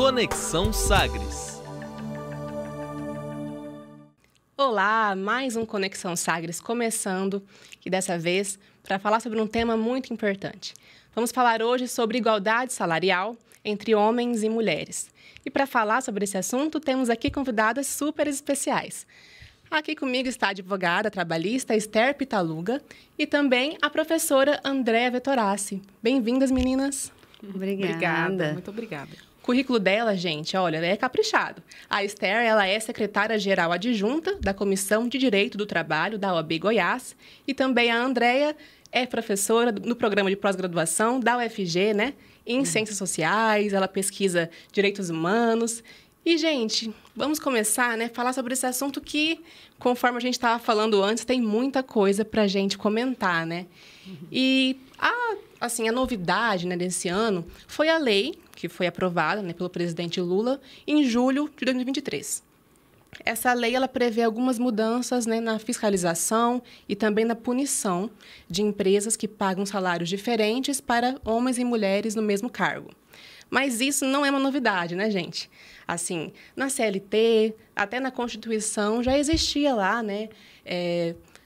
Conexão Sagres. Olá, mais um Conexão Sagres começando, e dessa vez para falar sobre um tema muito importante. Vamos falar hoje sobre igualdade salarial entre homens e mulheres. E para falar sobre esse assunto, temos aqui convidadas super especiais. Aqui comigo está a advogada trabalhista Esther Pitaluga e também a professora Andréa Vettorassi. Bem-vindas, meninas. Obrigada. Muito obrigada. O currículo dela, gente, olha, é caprichado. A Esther, ela é secretária-geral adjunta da Comissão de Direito do Trabalho da OAB Goiás e também a Andréa é professora no programa de pós-graduação da UFG, né? Em Ciências Sociais, ela pesquisa direitos humanos. E, gente, vamos começar, né? Falar sobre esse assunto que, conforme a gente estava falando antes, tem muita coisa para a gente comentar, né? E a novidade, né, desse ano foi a lei que foi aprovada, né, pelo presidente Lula em julho de 2023. Essa lei ela prevê algumas mudanças, né, na fiscalização e também na punição de empresas que pagam salários diferentes para homens e mulheres no mesmo cargo. Mas isso não é uma novidade, né, gente? Assim, na CLT, até na Constituição, já existia lá, né,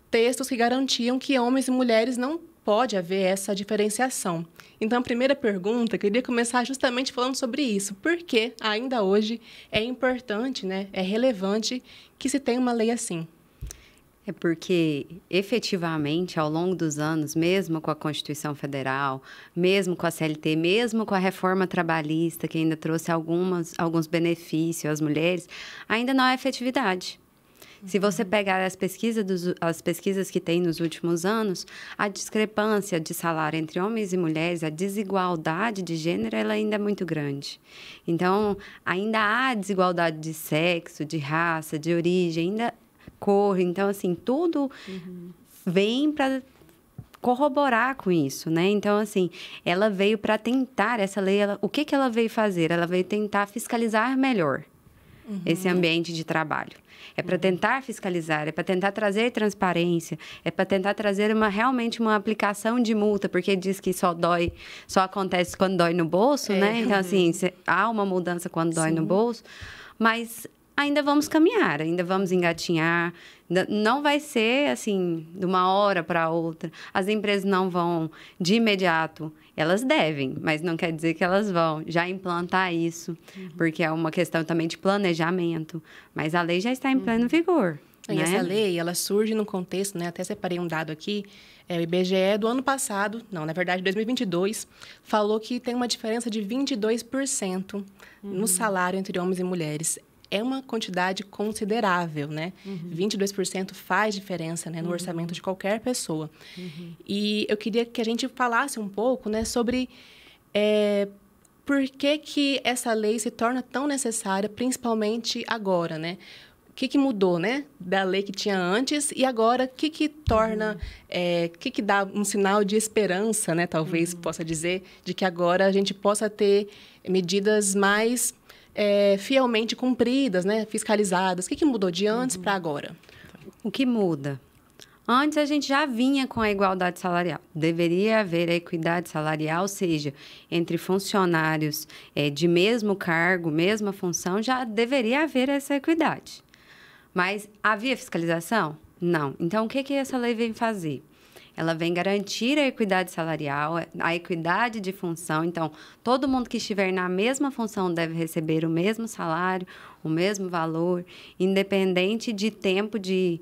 textos que garantiam que homens e mulheres não pode haver essa diferenciação. Então, a primeira pergunta, eu queria começar justamente falando sobre isso. Por que ainda hoje é importante, né, é relevante que se tenha uma lei assim? É porque, efetivamente, ao longo dos anos, mesmo com a Constituição Federal, mesmo com a CLT, mesmo com a reforma trabalhista, que ainda trouxe alguns benefícios às mulheres, ainda não há efetividade. Se você pegar as pesquisas que tem nos últimos anos, a discrepância de salário entre homens e mulheres, a desigualdade de gênero, ela ainda é muito grande. Então, ainda há desigualdade de sexo, de raça, de origem, ainda cor. Então, assim, tudo vem para corroborar com isso, né? Então, assim, ela veio para tentar, essa lei, o que ela veio fazer? Ela veio tentar fiscalizar melhor esse ambiente de trabalho. É para tentar fiscalizar, é para tentar trazer transparência, é para tentar trazer realmente uma aplicação de multa, porque diz que só acontece quando dói no bolso, né? Então, assim, há uma mudança quando dói no bolso, mas ainda vamos caminhar, ainda vamos engatinhar. Não vai ser, assim, de uma hora para outra. As empresas não vão de imediato. Elas devem, mas não quer dizer que elas vão já implantar isso, porque é uma questão também de planejamento. Mas a lei já está em pleno vigor. E né? essa lei, ela surge no contexto, né? Até separei um dado aqui, o IBGE do ano passado, não, na verdade, 2022, falou que tem uma diferença de 22% no salário entre homens e mulheres. É uma quantidade considerável, né? 22% faz diferença, né, no orçamento de qualquer pessoa. E eu queria que a gente falasse um pouco, né, sobre por que essa lei se torna tão necessária, principalmente agora, né? O que mudou, né, da lei que tinha antes e agora, o que torna, o que dá um sinal de esperança, né, talvez possa dizer, de que agora a gente possa ter medidas mais fielmente cumpridas, né, fiscalizadas. O que mudou de antes para agora? O que muda? Antes a gente já vinha com a igualdade salarial. Deveria haver a equidade salarial, seja entre funcionários de mesmo cargo, mesma função, já deveria haver essa equidade. Mas havia fiscalização? Não. Então, o que essa lei vem fazer? Ela vem garantir a equidade salarial, a equidade de função. Então, todo mundo que estiver na mesma função deve receber o mesmo salário, o mesmo valor, independente de tempo de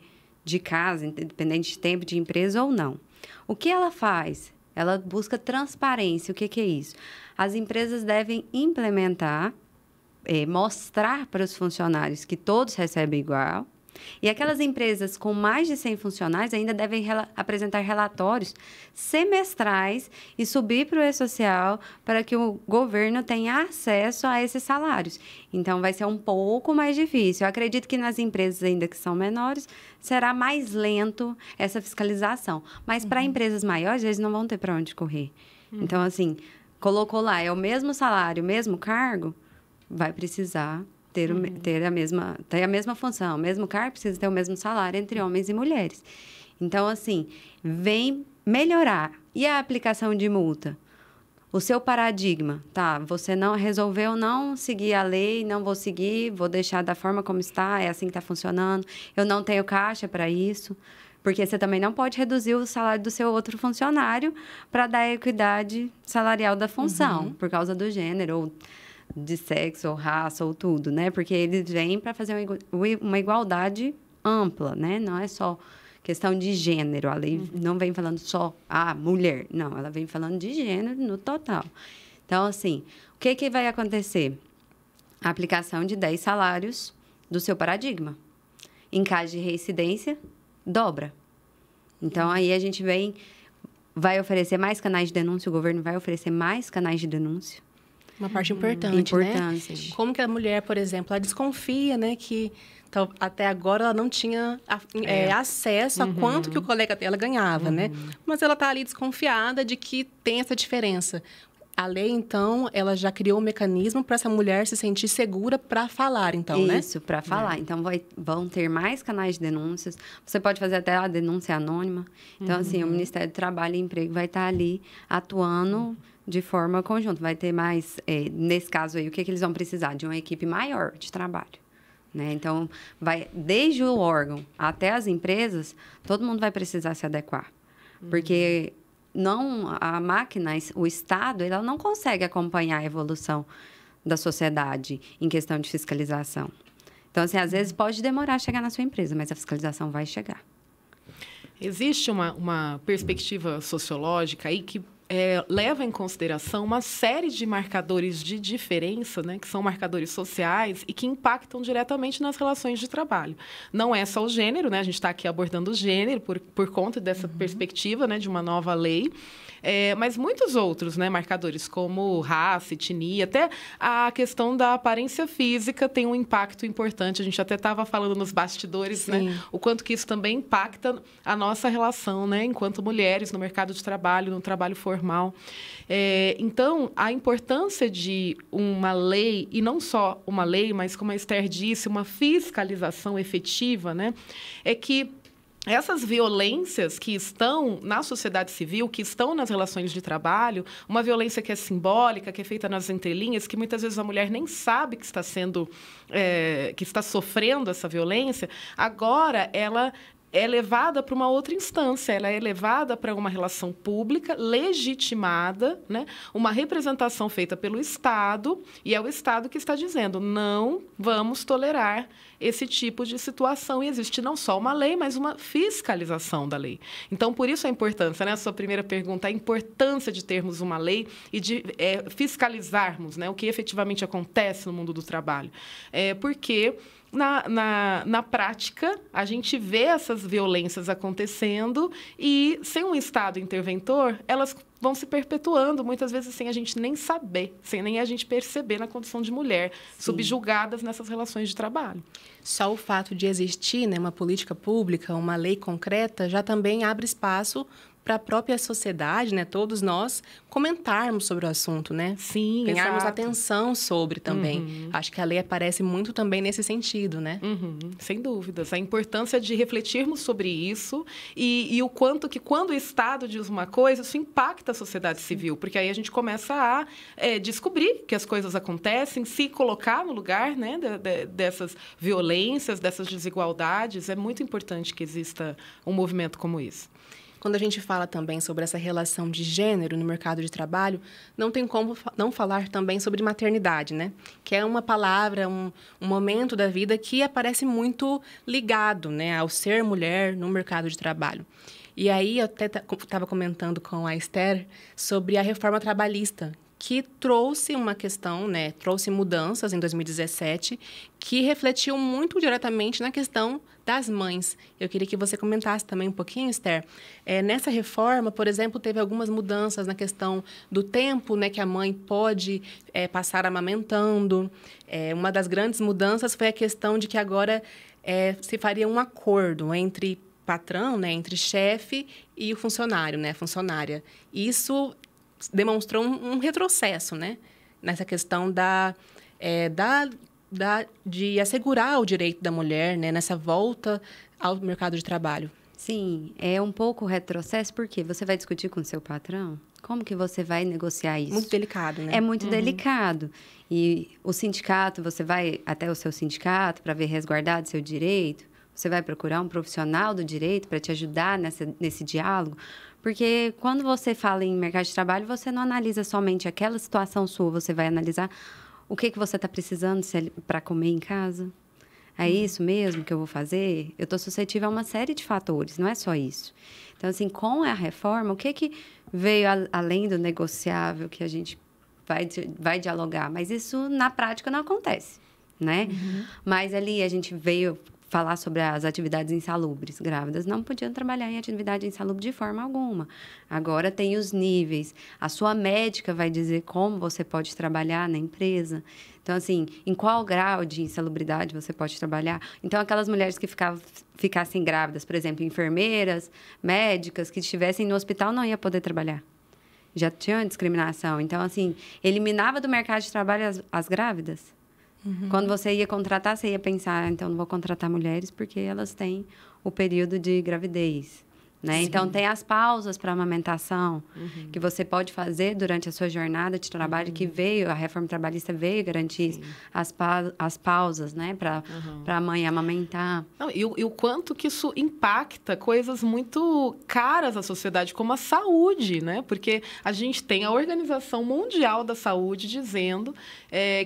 casa, independente de tempo de empresa ou não. O que ela faz? Ela busca transparência. O que é isso? As empresas devem implementar, mostrar para os funcionários que todos recebem igual. E aquelas empresas com mais de 100 funcionários ainda devem apresentar relatórios semestrais e subir para o E-Social para que o governo tenha acesso a esses salários. Então, vai ser um pouco mais difícil. Eu acredito que nas empresas ainda que são menores, será mais lento essa fiscalização. Mas para empresas maiores, eles não vão ter para onde correr. Então, assim, colocou lá, é o mesmo salário, o mesmo cargo, vai precisar ter a mesma função, o mesmo cargo, precisa ter o mesmo salário entre homens e mulheres. Então, assim, vem melhorar. E a aplicação de multa? o seu paradigma, tá? Você não resolveu não seguir a lei, não vou seguir, vou deixar da forma como está, é assim que está funcionando. Eu não tenho caixa para isso, porque você também não pode reduzir o salário do seu outro funcionário para dar a equidade salarial da função, por causa do gênero, ou de sexo, ou raça, ou tudo, né? Porque eles vêm para fazer uma igualdade ampla, né? Não é só questão de gênero. A lei não vem falando só mulher. Não, ela vem falando de gênero no total. Então, assim, o que vai acontecer? A aplicação de 10 salários do seu paradigma. Em caso de reincidência, dobra. Então, aí a gente vai oferecer mais canais de denúncia, o governo vai oferecer mais canais de denúncia. Uma parte importante, né? Como que a mulher, por exemplo, ela desconfia, né, que até agora ela não tinha acesso a quanto que o colega dela ganhava, né? Mas ela está ali desconfiada de que tem essa diferença. A lei, então, ela já criou um mecanismo para essa mulher se sentir segura para falar, então, né? Isso, para falar. Então, vão ter mais canais de denúncias. Você pode fazer até a denúncia anônima. Então, assim, o Ministério do Trabalho e Emprego vai estar ali atuando de forma conjunta. Vai ter mais, nesse caso aí, o que eles vão precisar? De uma equipe maior de trabalho. Né? Então, desde o órgão até as empresas, todo mundo vai precisar se adequar. Porque a máquina, o Estado, ela não consegue acompanhar a evolução da sociedade em questão de fiscalização. Então, assim, às vezes pode demorar a chegar na sua empresa, mas a fiscalização vai chegar. Existe uma perspectiva sociológica aí que leva em consideração uma série de marcadores de diferença, né, que são marcadores sociais e que impactam diretamente nas relações de trabalho. Não é só o gênero, né? A gente está aqui abordando o gênero por conta dessa perspectiva, né, de uma nova lei. Mas muitos outros, né, marcadores, como raça, etnia, até a questão da aparência física tem um impacto importante. A gente até estava falando nos bastidores, né, o quanto que isso também impacta a nossa relação, né, enquanto mulheres no mercado de trabalho, no trabalho formal. Então, a importância de uma lei, e não só uma lei, mas como a Esther disse, uma fiscalização efetiva, né, é que essas violências que estão na sociedade civil, que estão nas relações de trabalho, uma violência que é simbólica, que é feita nas entrelinhas, que muitas vezes a mulher nem sabe que está que está sofrendo essa violência, agora ela é levada para uma outra instância, ela é levada para uma relação pública legitimada, né? Uma representação feita pelo Estado, e é o Estado que está dizendo, não vamos tolerar esse tipo de situação. E existe não só uma lei, mas uma fiscalização da lei. Então, por isso a importância, né? A sua primeira pergunta, a importância de termos uma lei e de fiscalizarmos, né, o que efetivamente acontece no mundo do trabalho. Porque na prática, a gente vê essas violências acontecendo e, sem um Estado interventor, elas vão se perpetuando, muitas vezes sem a gente nem saber, sem nem a gente perceber na condição de mulher, subjugadas nessas relações de trabalho. Só o fato de existir, né, uma política pública, uma lei concreta, já também abre espaço para a própria sociedade, né, todos nós, comentarmos sobre o assunto, né? Sim, ganharmos exato. Atenção sobre também. Acho que a lei aparece muito também nesse sentido, né? Sem dúvidas. A importância de refletirmos sobre isso e o quanto que, quando o Estado diz uma coisa, isso impacta a sociedade civil, porque aí a gente começa a descobrir que as coisas acontecem, se colocar no lugar, né, dessas violências, dessas desigualdades. É muito importante que exista um movimento como esse. Quando a gente fala também sobre essa relação de gênero no mercado de trabalho, não tem como não falar também sobre maternidade, né? Que é uma palavra, um momento da vida que aparece muito ligado, né, ao ser mulher no mercado de trabalho. E aí eu até estava comentando com a Esther sobre a reforma trabalhista, que trouxe uma questão, né, trouxe mudanças em 2017, que refletiu muito diretamente na questão das mães. Eu queria que você comentasse também um pouquinho, Esther. Nessa reforma, por exemplo, teve algumas mudanças na questão do tempo, né, que a mãe pode passar amamentando. Uma das grandes mudanças foi a questão de que agora se faria um acordo entre patrão, né, entre chefe e o funcionário, né, funcionária. Isso demonstrou um retrocesso, né, nessa questão de assegurar o direito da mulher, né, nessa volta ao mercado de trabalho. Sim, é um pouco retrocesso, porque você vai discutir com o seu patrão, Como que você vai negociar isso? Muito delicado, né? É muito delicado. E o sindicato, você vai até o seu sindicato para ver resguardado seu direito? Você vai procurar um profissional do direito para te ajudar nesse diálogo? Porque quando você fala em mercado de trabalho, você não analisa somente aquela situação sua, você vai analisar o que você está precisando para comer em casa. É isso mesmo que eu vou fazer? Eu estou suscetível a uma série de fatores, não é só isso. Então, assim, com a reforma, o que veio além do negociável que a gente vai dialogar? Mas isso, na prática, não acontece, né? Mas ali a gente veio falar sobre as atividades insalubres. Grávidas não podiam trabalhar em atividade insalubre de forma alguma. Agora tem os níveis. A sua médica vai dizer como você pode trabalhar na empresa. Então, assim, em qual grau de insalubridade você pode trabalhar? Então, aquelas mulheres que ficassem grávidas, por exemplo, enfermeiras, médicas, que estivessem no hospital, não ia poder trabalhar. Já tinha discriminação. Então, assim, eliminava do mercado de trabalho as grávidas. Quando você ia contratar, você ia pensar, então, não vou contratar mulheres porque elas têm o período de gravidez, né? Então, tem as pausas para amamentação, que você pode fazer durante a sua jornada de trabalho, que a reforma trabalhista veio garantir as pausas, né? Para a mãe amamentar. Não, e o quanto que isso impacta coisas muito caras à sociedade, como a saúde, né? Porque a gente tem a Organização Mundial da Saúde dizendo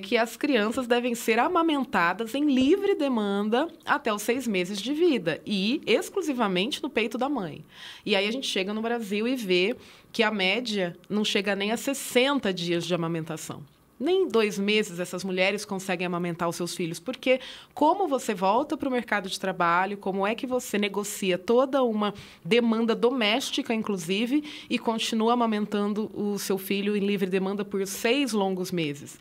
que as crianças devem ser amamentadas em livre demanda até os 6 meses de vida e exclusivamente no peito da mãe. E aí a gente chega no Brasil e vê que a média não chega nem a 60 dias de amamentação. Nem 2 meses essas mulheres conseguem amamentar os seus filhos, porque como você volta para o mercado de trabalho, como é que você negocia toda uma demanda doméstica, inclusive, e continua amamentando o seu filho em livre demanda por 6 longos meses.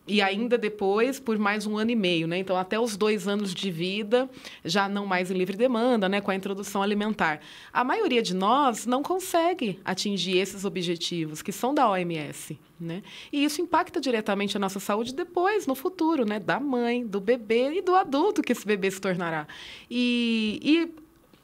E ainda depois, por mais 1 ano e meio, né? Então, até os 2 anos de vida, já não mais em livre demanda, né? Com a introdução alimentar. A maioria de nós não consegue atingir esses objetivos, que são da OMS, né? E isso impacta diretamente a nossa saúde depois, no futuro, né? Da mãe, do bebê e do adulto que esse bebê se tornará.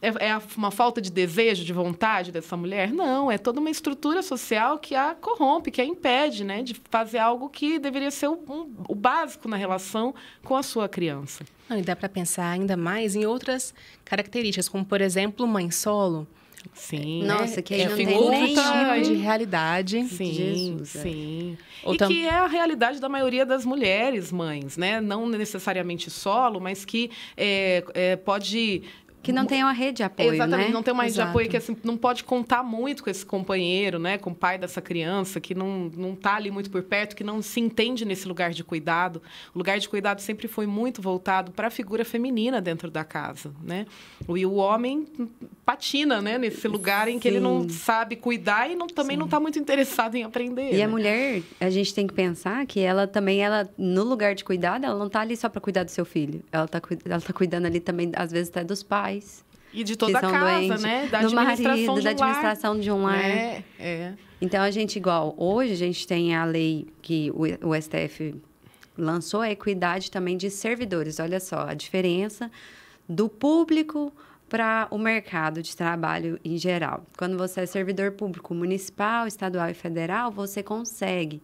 É uma falta de desejo, de vontade dessa mulher? Não, é toda uma estrutura social que a corrompe, que a impede, né, de fazer algo que deveria ser o básico na relação com a sua criança. Não, e dá para pensar ainda mais em outras características, como, por exemplo, mãe solo. Sim. Nossa, que é não tem tem outro nem tipo de realidade. Sim, Jesus, sim. Ou que é a realidade da maioria das mulheres mães, né? Não necessariamente solo, mas que pode... Que não tem uma rede de apoio, Exatamente, né? não tem uma rede de Exato. apoio que assim, não pode contar muito com esse companheiro, né? Com o pai dessa criança, que não está ali muito por perto, que não se entende nesse lugar de cuidado. O lugar de cuidado sempre foi muito voltado para a figura feminina dentro da casa, né? E o homem patina, né? Nesse lugar em que ele não sabe cuidar e também não está muito interessado em aprender. E né? a mulher, a gente tem que pensar que ela também, no lugar de cuidado, ela não está ali só para cuidar do seu filho. Ela tá cuidando ali também, às vezes, até dos pais. E de toda a casa, doentes, né? Da do administração marido, da de um lar. administração de um lar. É. Então, hoje a gente tem a lei que o STF lançou, a equidade também de servidores. Olha só, a diferença do público para o mercado de trabalho em geral. Quando você é servidor público municipal, estadual e federal, você consegue,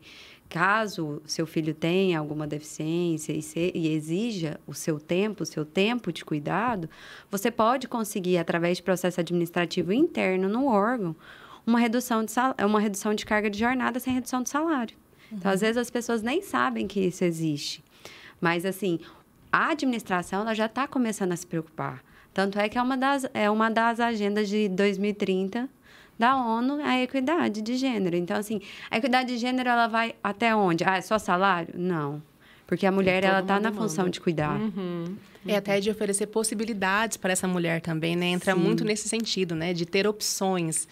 caso seu filho tenha alguma deficiência e exija o seu tempo de cuidado, você pode conseguir, através de processo administrativo interno no órgão, uma redução de carga de jornada sem redução de salário. Então, às vezes, as pessoas nem sabem que isso existe. Mas, assim, a administração ela já está começando a se preocupar. Tanto é que é uma das agendas de 2030 da ONU, a equidade de gênero. Então, assim, a equidade de gênero, ela vai até onde? É só salário? Não. Porque a mulher, ela está na função de cuidar. É até de oferecer possibilidades para essa mulher também, né? Entra muito nesse sentido, né? De ter opções.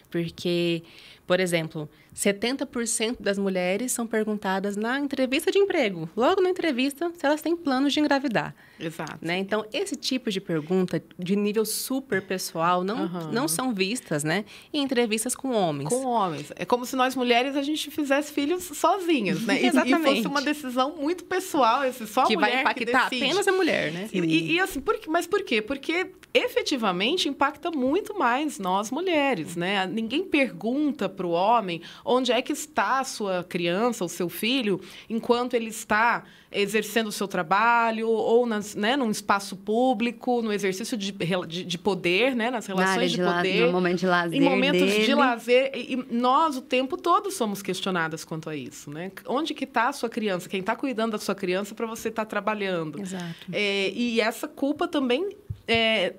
Porque, por exemplo, 70% das mulheres são perguntadas na entrevista de emprego, logo na entrevista, se elas têm planos de engravidar. Exato. Né? Então, esse tipo de pergunta de nível super pessoal não são vistas, né? Em entrevistas com homens. Com homens. É como se nós mulheres a gente fizesse filhos sozinhas, né? Exatamente. E fosse uma decisão muito pessoal, só que a mulher vai impactar que decide. apenas a mulher, né? E assim, mas por quê? Porque efetivamente impacta muito mais nós mulheres, né? Ninguém pergunta para o homem onde é que está a sua criança, o seu filho, enquanto ele está exercendo o seu trabalho ou num espaço público, no exercício de poder, né, nas relações de poder. No momento de lazer em momentos dele. de lazer. E nós, o tempo todo, somos questionadas quanto a isso. Né? Onde que está a sua criança? Quem está cuidando da sua criança para você estar trabalhando? Exato. E essa culpa também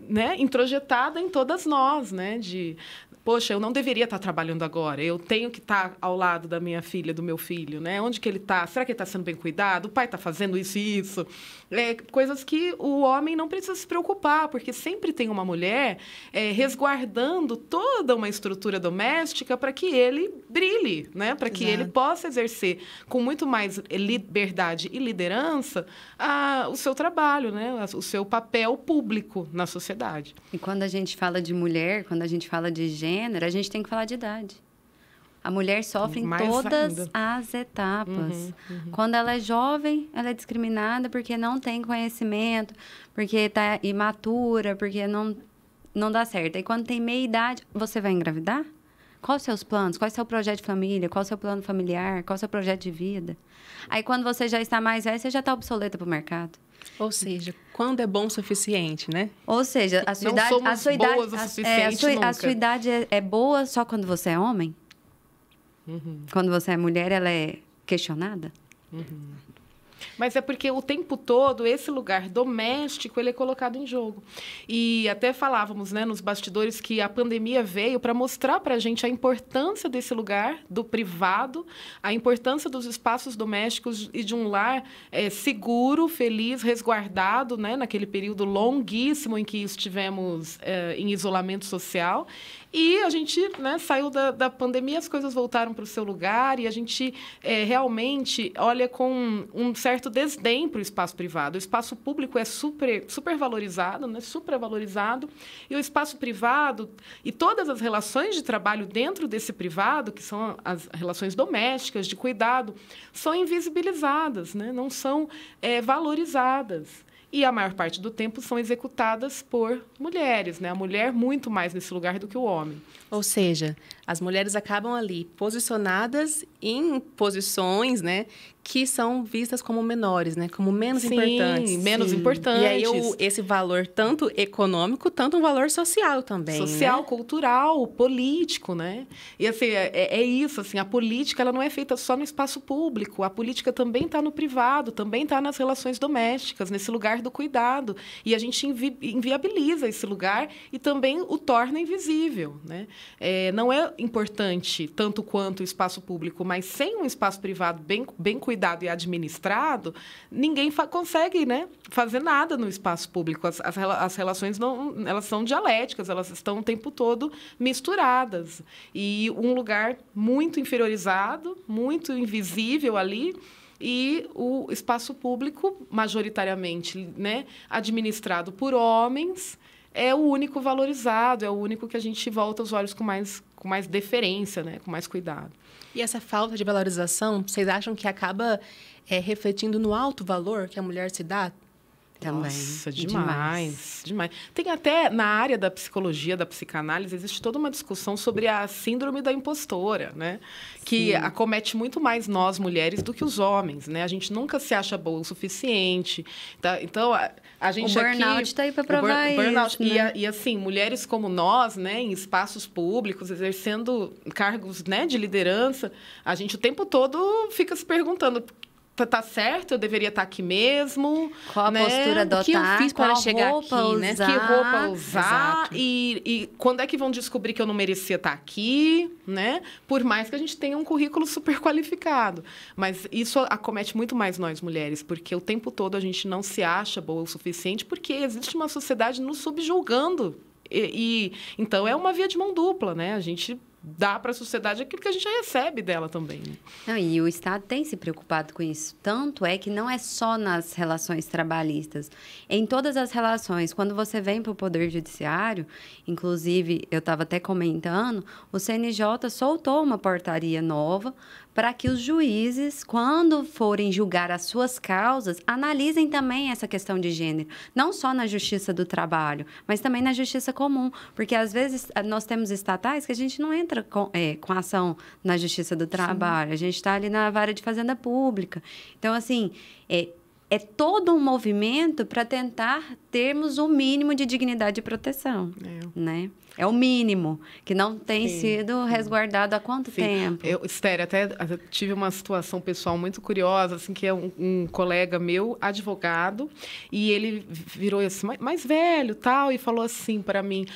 né, introjetada em todas nós, né? Poxa, eu não deveria estar trabalhando agora. Eu tenho que estar ao lado da minha filha, do meu filho, né? Onde que ele está? Será que ele está sendo bem cuidado? O pai está fazendo isso e isso? Coisas que o homem não precisa se preocupar, porque sempre tem uma mulher resguardando toda uma estrutura doméstica para que ele brilhe, né? Para que ele possa exercer com muito mais liberdade e liderança o seu trabalho, né? O seu papel público na sociedade. E quando a gente fala de mulher, quando a gente fala de gênero, a gente tem que falar de idade. A mulher sofre em todas as etapas. Quando ela é jovem, ela é discriminada porque não tem conhecimento, porque está imatura, porque não dá certo. E quando tem meia idade, você vai engravidar? Quais os seus planos? Qual é o seu projeto de família? Qual é o seu plano familiar? Qual é o seu projeto de vida? Aí, quando você já está mais velha, você já está obsoleta para o mercado. Ou seja, quando é bom o suficiente, né? Ou seja, a sua Não idade, somos a sua boas idade, o suficiente nunca. a sua idade é boa só quando você é homem? Quando você é mulher, ela é questionada? Mas é porque o tempo todo esse lugar doméstico ele é colocado em jogo. E até falávamos, né, nos bastidores que a pandemia veio para mostrar para a gente a importância desse lugar do privado, a importância dos espaços domésticos e de um lar seguro, feliz, resguardado, né, naquele período longuíssimo em que estivemos em isolamento social. E a gente, né, saiu da pandemia, as coisas voltaram para o seu lugar e a gente realmente olha com um certo desdém para o espaço privado. O espaço público é super valorizado, né, supervalorizado, e o espaço privado e todas as relações de trabalho dentro desse privado, que são as relações domésticas, de cuidado, são invisibilizadas, né, não são valorizadas. E a maior parte do tempo são executadas por mulheres, né? A mulher muito mais nesse lugar do que o homem. Ou seja, as mulheres acabam ali posicionadas em posições, né, que são vistas como menores, né, como menos importantes. Menos importantes. E aí esse valor tanto econômico, tanto um valor social também, social, né? cultural, político, né? E assim, é isso, assim, a política ela não é feita só no espaço público, a política também está no privado, também está nas relações domésticas, nesse lugar do cuidado. E a gente inviabiliza esse lugar e também o torna invisível, né? Não é importante tanto quanto o espaço público, mas sem um espaço privado bem cuidado e administrado, ninguém consegue, né, fazer nada no espaço público. As relações elas são dialéticas, elas estão o tempo todo misturadas. E um lugar muito inferiorizado, muito invisível ali, e o espaço público, majoritariamente, né, administrado por homens, é o único valorizado, é o único que a gente volta os olhos com mais deferência, né? Com mais cuidado. E essa falta de valorização, vocês acham que acaba refletindo no alto valor que a mulher se dá? Também. Nossa, demais. Tem até, na área da psicologia, da psicanálise, existe toda uma discussão sobre a síndrome da impostora, né? Que acomete muito mais nós, mulheres, do que os homens, né? A gente nunca se acha boa o suficiente. Tá? Então, a gente o burnout está aí para provar isso, né? E, assim, mulheres como nós, né, em espaços públicos, exercendo cargos, né, de liderança, a gente o tempo todo fica se perguntando... Tá certo? Eu deveria estar aqui mesmo. Qual a postura adotar? O que eu fiz para chegar aqui, né? Que roupa usar? Exato. E quando é que vão descobrir que eu não merecia estar aqui, né? Por mais que a gente tenha um currículo super qualificado. Mas isso acomete muito mais nós, mulheres, porque o tempo todo a gente não se acha boa o suficiente, porque existe uma sociedade nos subjulgando. Então, é uma via de mão dupla, né? A gente... dá para a sociedade aquilo que a gente recebe dela também. Né? Não, e o Estado tem se preocupado com isso. Tanto é que não é só nas relações trabalhistas. Em todas as relações, quando você vem para o Poder Judiciário, inclusive, eu estava até comentando, o CNJ soltou uma portaria nova para que os juízes, quando forem julgar as suas causas, analisem também essa questão de gênero. Não só na justiça do trabalho, mas também na justiça comum. Porque, às vezes, nós temos estatais que a gente não entra com ação na justiça do trabalho. Sim. A gente está ali na vara de fazenda pública. Então, assim, é todo um movimento para tentar termos o mínimo de dignidade e proteção, né? É o mínimo, que não tem sido resguardado há quanto tempo? Esther, até tive uma situação pessoal muito curiosa, assim, que é um colega meu, advogado, e ele virou assim, mais velho, tal, e falou assim para mim,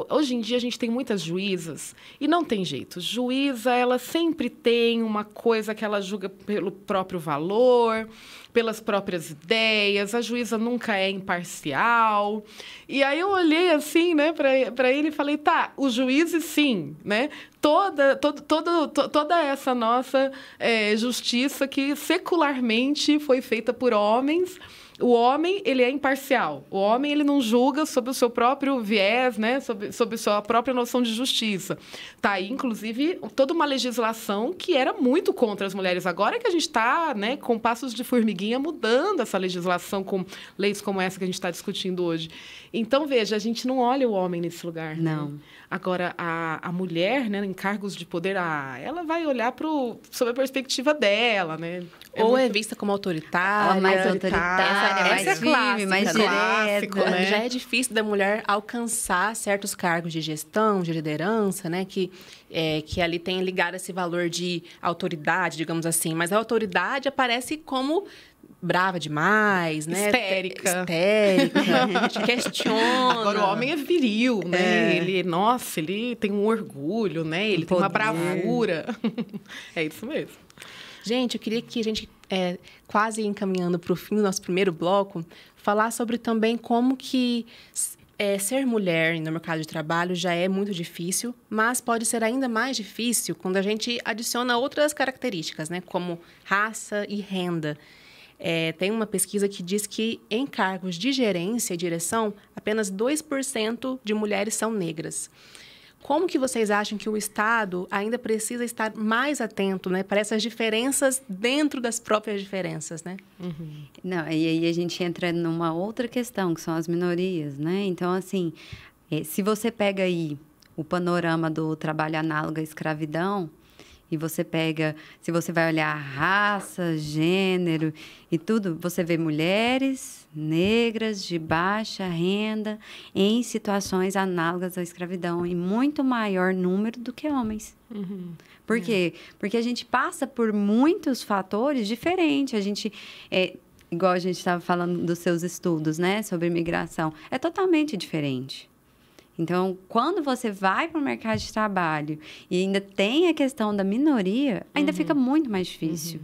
hoje em dia a gente tem muitas juízas, e não tem jeito. Juíza, ela sempre tem uma coisa que ela julga pelo próprio valor, pelas próprias ideias, a juíza nunca é imparcial. E aí eu olhei assim, né, para ele e falei, tá, os juízes sim, né? Toda essa nossa justiça que secularmente foi feita por homens. O homem, ele é imparcial. O homem, ele não julga sob o seu próprio viés, né? Sob a sua própria noção de justiça. Tá aí, inclusive, toda uma legislação que era muito contra as mulheres. Agora é que a gente está, né, com passos de formiguinha mudando essa legislação com leis como essa que a gente está discutindo hoje. Então, veja, a gente não olha o homem nesse lugar. Não. Né? Agora, a mulher, né, em cargos de poder, ela vai olhar sob a perspectiva dela, né? Ou é vista como autoritária. Mais autoritária, essa é clássica, mais direta. Né? Já é difícil da mulher alcançar certos cargos de gestão, de liderança, né? Que ali tem ligado esse valor de autoridade, digamos assim. Mas a autoridade aparece como brava demais, né? Histérica. Te questiona. Agora, o homem é viril, né? Ele tem um orgulho, né? Ele tem uma bravura. É isso mesmo. Gente, eu queria que a gente, quase encaminhando para o fim do nosso primeiro bloco, falar sobre também como que ser mulher no mercado de trabalho já é muito difícil, mas pode ser ainda mais difícil quando a gente adiciona outras características, né? Como raça e renda. Tem uma pesquisa que diz que em cargos de gerência e direção, apenas 2% de mulheres são negras. Como que vocês acham que o Estado ainda precisa estar mais atento, né, para essas diferenças dentro das próprias diferenças, né? Uhum. Não, e aí a gente entra numa outra questão, que são as minorias, né? Então, assim, se você pega aí o panorama do trabalho análogo à escravidão, e se você vai olhar raça, gênero e tudo, você vê mulheres negras de baixa renda em situações análogas à escravidão, em muito maior número do que homens. Uhum. Por quê? Porque a gente passa por muitos fatores diferentes. A gente, igual a gente estava falando dos seus estudos, né, sobre imigração, é totalmente diferente. Então, quando você vai para o mercado de trabalho e ainda tem a questão da minoria, ainda fica muito mais difícil.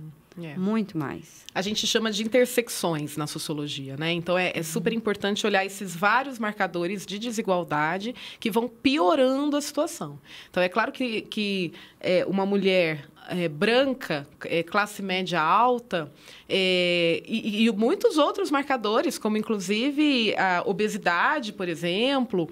Muito mais. A gente chama de intersecções na sociologia, né? Então, é super importante olhar esses vários marcadores de desigualdade que vão piorando a situação. Então, é claro que uma mulher branca, classe média alta, e muitos outros marcadores, como inclusive a obesidade, por exemplo,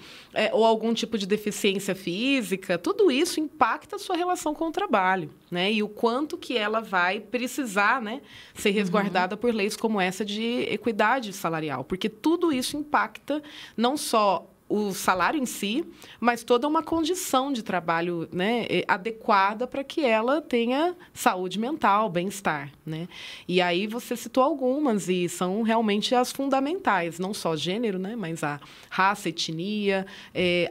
ou algum tipo de deficiência física, tudo isso impacta a sua relação com o trabalho, né? E o quanto que ela vai precisar, né, ser resguardada por leis como essa de equidade salarial, porque tudo isso impacta não só o salário em si, mas toda uma condição de trabalho, né, adequada para que ela tenha saúde mental, bem-estar, né? E aí você citou algumas e são realmente as fundamentais, não só gênero, né, mas a raça, etnia,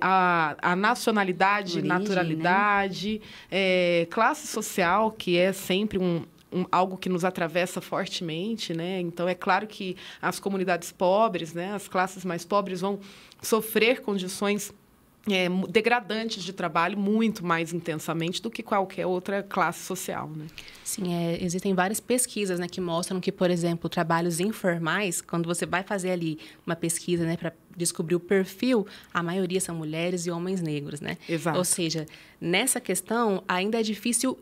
a nacionalidade, origem, naturalidade, né? Classe social, que é sempre algo que nos atravessa fortemente, né? Então, é claro que as comunidades pobres, né, as classes mais pobres vão sofrer condições degradantes de trabalho muito mais intensamente do que qualquer outra classe social, né? Sim, existem várias pesquisas, né, que mostram que, por exemplo, trabalhos informais, quando você vai fazer ali uma pesquisa, né, para descobrir o perfil, a maioria são mulheres e homens negros, né? Exato. Ou seja, nessa questão, ainda é difícil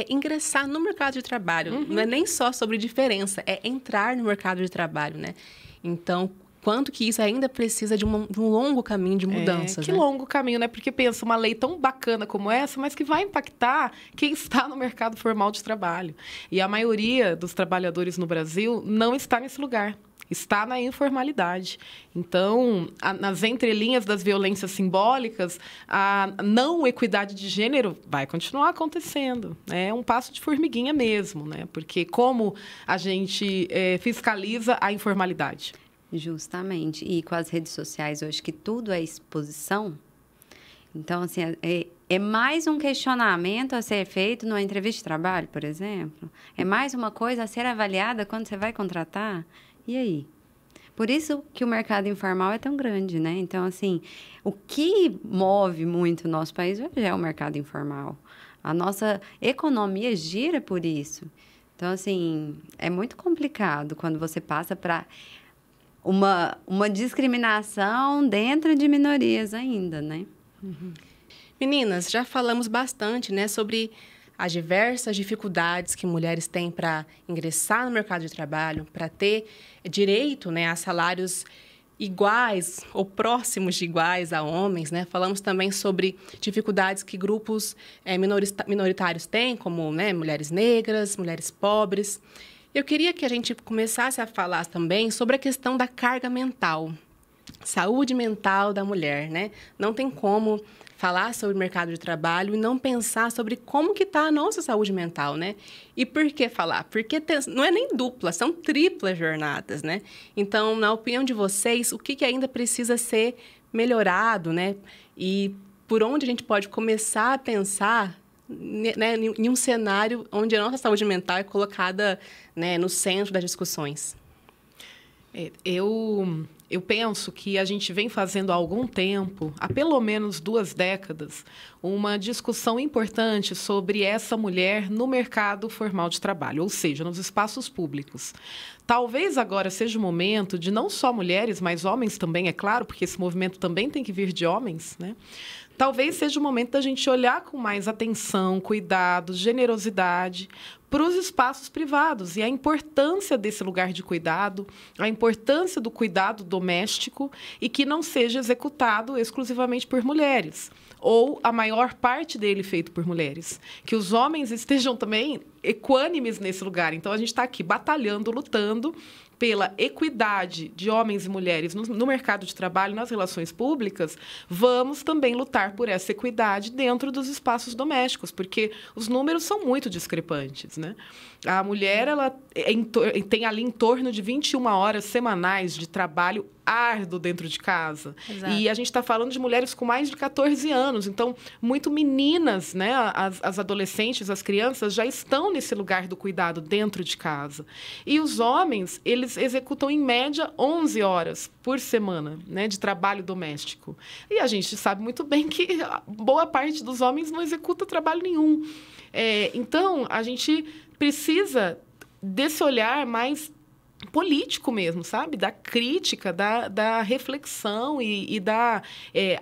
ingressar no mercado de trabalho. Não é nem só sobre diferença, é entrar no mercado de trabalho, né? Então, quanto que isso ainda precisa de um longo caminho de mudanças. Que longo caminho, né? Porque pensa, uma lei tão bacana como essa, mas que vai impactar quem está no mercado formal de trabalho. E a maioria dos trabalhadores no Brasil não está nesse lugar. Está na informalidade. Então, nas entrelinhas das violências simbólicas, a não equidade de gênero vai continuar acontecendo. É um passo de formiguinha mesmo, né? Porque como a gente fiscaliza a informalidade? Justamente. E com as redes sociais hoje, que tudo é exposição. Então, assim, é mais um questionamento a ser feito numa entrevista de trabalho, por exemplo. É mais uma coisa a ser avaliada quando você vai contratar. E aí? Por isso que o mercado informal é tão grande, né? Então, assim, o que move muito o nosso país hoje é o mercado informal. A nossa economia gira por isso. Então, assim, é muito complicado quando você passa para uma discriminação dentro de minorias ainda, né? Uhum. Meninas, já falamos bastante, né, sobre as diversas dificuldades que mulheres têm para ingressar no mercado de trabalho, para ter direito, né, a salários iguais ou próximos de iguais a homens, né? Falamos também sobre dificuldades que grupos minoritários têm, como, né, mulheres negras, mulheres pobres. Eu queria que a gente começasse a falar também sobre a questão da carga mental, saúde mental da mulher, né? Não tem como falar sobre o mercado de trabalho e não pensar sobre como que está a nossa saúde mental, né? E por que falar? Porque não é nem dupla, são triplas jornadas, né? Então, na opinião de vocês, o que ainda precisa ser melhorado, né? E por onde a gente pode começar a pensar, né, em um cenário onde a nossa saúde mental é colocada, né, no centro das discussões? Eu penso que a gente vem fazendo há algum tempo, há pelo menos 2 décadas, uma discussão importante sobre essa mulher no mercado formal de trabalho, ou seja, nos espaços públicos. Talvez agora seja o momento de não só mulheres, mas homens também, é claro, porque esse movimento também tem que vir de homens, né? Talvez seja o momento da gente olhar com mais atenção, cuidado, generosidade para os espaços privados e a importância desse lugar de cuidado, a importância do cuidado doméstico e que não seja executado exclusivamente por mulheres ou a maior parte dele feito por mulheres. Que os homens estejam também equânimes nesse lugar. Então, a gente está aqui batalhando, lutando pela equidade de homens e mulheres no mercado de trabalho, nas relações públicas, vamos também lutar por essa equidade dentro dos espaços domésticos, porque os números são muito discrepantes, né? A mulher ela tem ali em torno de 21 horas semanais de trabalho árduo dentro de casa. Exato. E a gente está falando de mulheres com mais de 14 anos. Então, muito meninas, né? As adolescentes, as crianças já estão nesse lugar do cuidado dentro de casa. E os homens, eles executam, em média, 11 horas por semana, né, de trabalho doméstico. E a gente sabe muito bem que boa parte dos homens não executa trabalho nenhum. Então, a gente precisa desse olhar mais político mesmo, sabe? Da crítica, da reflexão e da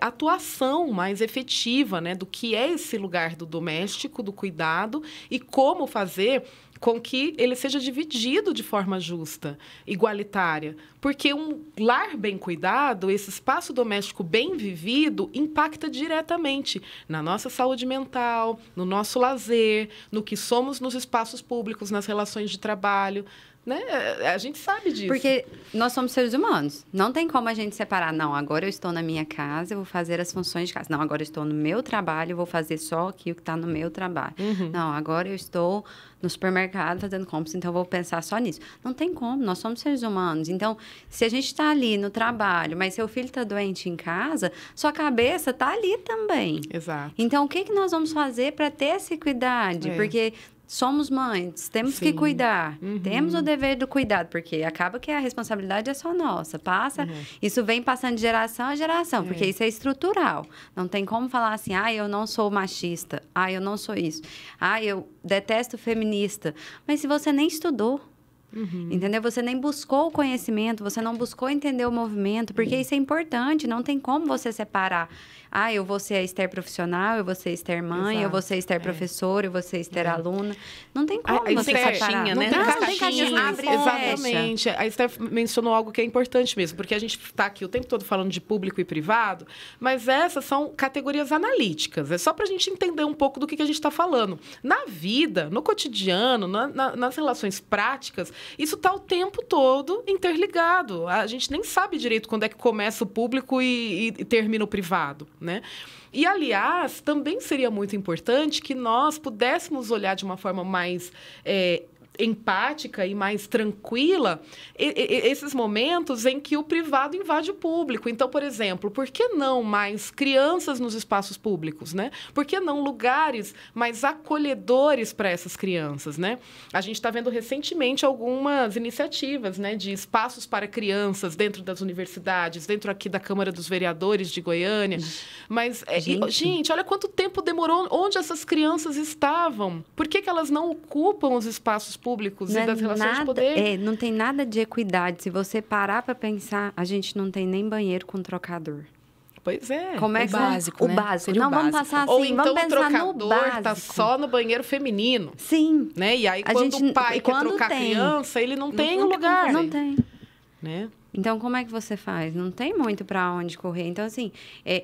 atuação mais efetiva, né? Do que é esse lugar do doméstico, do cuidado e como fazer com que ele seja dividido de forma justa, igualitária. Porque um lar bem cuidado, esse espaço doméstico bem vivido, impacta diretamente na nossa saúde mental, no nosso lazer, no que somos nos espaços públicos, nas relações de trabalho. Né? A gente sabe disso. Porque nós somos seres humanos. Não tem como a gente separar. Não, agora eu estou na minha casa, eu vou fazer as funções de casa. Não, agora eu estou no meu trabalho, eu vou fazer só aqui o que está no meu trabalho. Uhum. Não, agora eu estou no supermercado fazendo compras, então eu vou pensar só nisso. Não tem como, nós somos seres humanos. Então, se a gente está ali no trabalho, mas seu filho está doente em casa, sua cabeça está ali também. Exato. Então, o que nós vamos fazer para ter essa equidade? Porque somos mães, temos que cuidar. Uhum. Temos o dever do cuidado, porque acaba que a responsabilidade é só nossa. Isso vem passando de geração a geração, porque isso é estrutural. Não tem como falar assim, eu não sou machista, eu não sou isso. Eu detesto feminista. Mas se você nem estudou, Entendeu? Você nem buscou o conhecimento, você não buscou entender o movimento, porque isso é importante, não tem como você separar. Ah, eu vou ser a Esther profissional, eu vou ser Esther mãe, eu vou ser Esther professora, eu vou ser Esther aluna. Não tem como você separar. Né? Não tem caixinha, abre exatamente. A Esther mencionou algo que é importante mesmo, porque a gente está aqui o tempo todo falando de público e privado, mas essas são categorias analíticas. É só para a gente entender um pouco do que a gente está falando. Na vida, no cotidiano, nas relações práticas, isso está o tempo todo interligado. A gente nem sabe direito quando é que começa o público e termina o privado, né? E, aliás, também seria muito importante que nós pudéssemos olhar de uma forma mais empática e mais tranquila esses momentos em que o privado invade o público. Então, por exemplo, por que não mais crianças nos espaços públicos, né? Por que não lugares mais acolhedores para essas crianças, né? A gente está vendo recentemente algumas iniciativas, né, de espaços para crianças dentro das universidades, dentro aqui da Câmara dos Vereadores de Goiânia. Mas, gente, olha quanto tempo demorou, onde essas crianças estavam? Por que elas não ocupam os espaços públicos e das relações de poder? Não tem nada de equidade. Se você parar para pensar, a gente não tem nem banheiro com trocador. Pois é. Como é o básico, o né? básico. Seria não, o vamos básico. passar assim, Ou então vamos o pensar no trocador básico. tá só no banheiro feminino. Sim. Né? E aí, quando o pai quer trocar a criança, ele não tem um lugar. Não tem. Né? Então, como é que você faz? Não tem muito para onde correr. Então, assim,